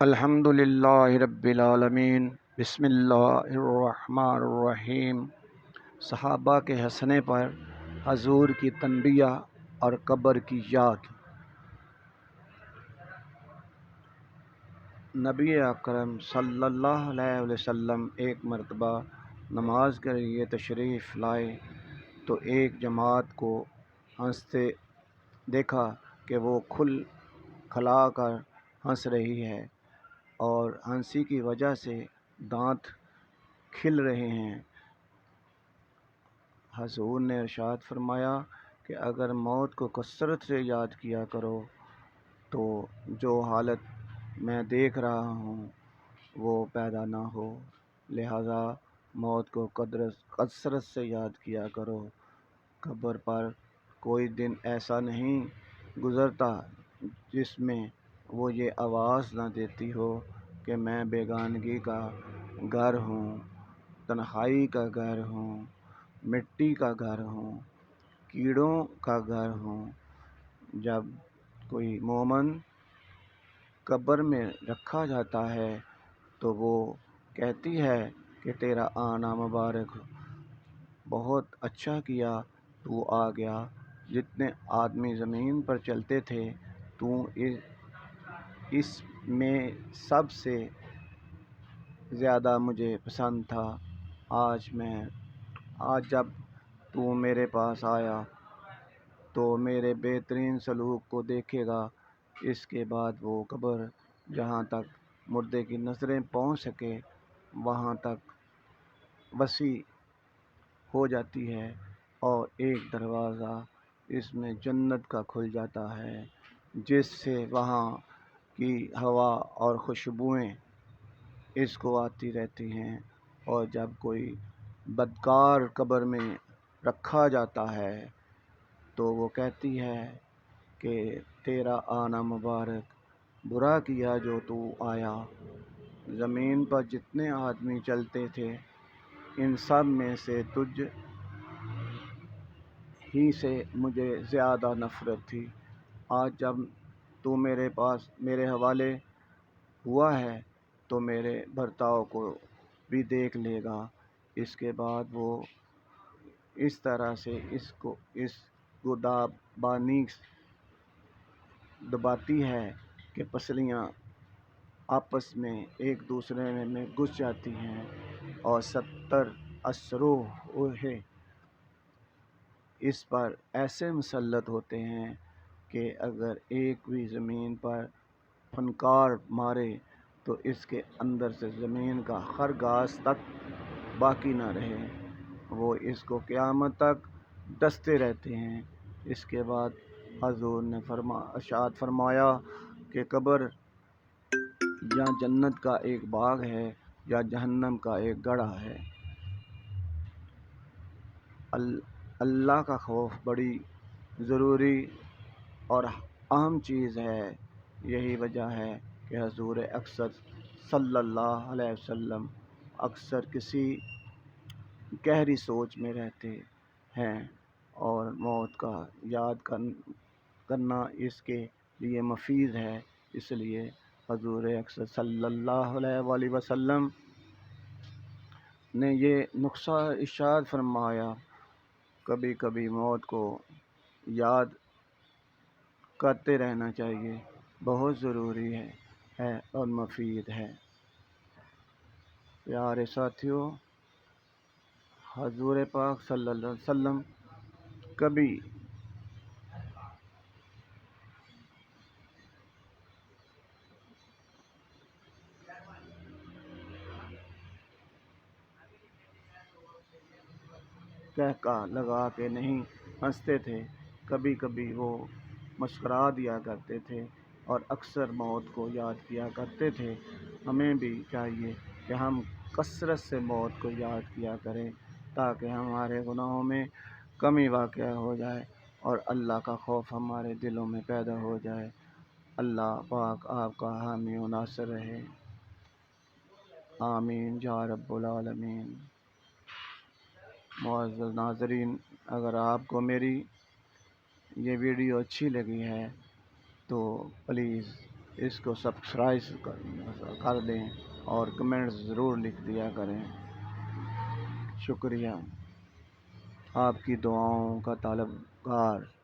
الحمد للہ رب العالمین، بسم اللہ الرحمن الرحیم۔ صحابہ کے ہنسنے پر حضور کی تنبیہ اور قبر کی یاد۔ نبی اکرم صلی اللہ علیہ وسلم ایک مرتبہ نماز کے لیے تشریف لائے تو ایک جماعت کو ہنستے دیکھا کہ وہ کھلا کر ہنس رہی ہے اور ہنسی کی وجہ سے دانت کھل رہے ہیں۔ حضور نے ارشاد فرمایا کہ اگر موت کو کثرت سے یاد کیا کرو تو جو حالت میں دیکھ رہا ہوں وہ پیدا نہ ہو، لہذا موت کو کثرت سے یاد کیا کرو۔ قبر پر کوئی دن ایسا نہیں گزرتا جس میں وہ یہ آواز نہ دیتی ہو کہ میں بیگانگی کا گھر ہوں، تنہائی کا گھر ہوں، مٹی کا گھر ہوں، کیڑوں کا گھر ہوں۔ جب کوئی مومن قبر میں رکھا جاتا ہے تو وہ کہتی ہے کہ تیرا آنا مبارک، بہت اچھا کیا تو آ گیا، جتنے آدمی زمین پر چلتے تھے تو اس میں سب سے زیادہ مجھے پسند تھا۔ آج جب تو میرے پاس آیا تو میرے بہترین سلوک کو دیکھے گا۔ اس کے بعد وہ قبر جہاں تک مردے کی نظریں پہنچ سکے وہاں تک وسیع ہو جاتی ہے اور ایک دروازہ اس میں جنت کا کھل جاتا ہے، جس سے وہاں کی ہوا اور خوشبوئیں اس کو آتی رہتی ہیں۔ اور جب کوئی بدکار قبر میں رکھا جاتا ہے تو وہ کہتی ہے کہ تیرا آنا مبارک، برا کیا جو تو آیا۔ زمین پر جتنے آدمی چلتے تھے ان سب میں سے تجھ ہی سے مجھے زیادہ نفرت تھی۔ آج جب تو میرے پاس میرے حوالے ہوا ہے تو میرے برتاؤ کو بھی دیکھ لے گا۔ اس کے بعد وہ اس طرح سے اس کو دباتی ہے کہ پسلیاں آپس میں ایک دوسرے میں گھس جاتی ہیں اور 70 اثروہ اس پر ایسے مسلط ہوتے ہیں کہ اگر ایک بھی زمین پر پھنکار مارے تو اس کے اندر سے زمین کا ہر گھاس تک باقی نہ رہے، وہ اس کو قیامت تک ڈستے رہتے ہیں۔ اس کے بعد حضور نے ارشاد فرمایا کہ قبر یا جنت کا ایک باغ ہے یا جہنم کا ایک گڑھا ہے۔ اللہ کا خوف بڑی ضروری اور اہم چیز ہے۔ یہی وجہ ہے کہ حضور اکثر صلی اللہ علیہ وسلم اکثر کسی گہری سوچ میں رہتے ہیں اور موت کا یاد کرنا اس کے لیے مفید ہے۔ اس لیے حضور اکثر صلی اللہ علیہ وسلم نے یہ نسخہ ارشاد فرمایا، کبھی کبھی موت کو یاد کرتے رہنا چاہیے، بہت ضروری ہے اور مفید ہے۔ پیارے ساتھیوں، حضور پاک صلی اللہ علیہ وسلم کبھی کہکا لگا کے نہیں ہنستے تھے، کبھی کبھی وہ مسکرا دیا کرتے تھے اور اکثر موت کو یاد کیا کرتے تھے۔ ہمیں بھی چاہیے کہ ہم کثرت سے موت کو یاد کیا کریں تاکہ ہمارے گناہوں میں کمی واقع ہو جائے اور اللہ کا خوف ہمارے دلوں میں پیدا ہو جائے۔ اللہ پاک آپ کا حامی و ناصر رہے، آمین یا رب العالمین۔ معزز ناظرین، اگر آپ کو میری یہ ویڈیو اچھی لگی ہے تو پلیز اس کو سبسکرائب کر دیں اور کمنٹس ضرور لکھ دیا کریں۔ شکریہ۔ آپ کی دعاؤں کا طلبگار۔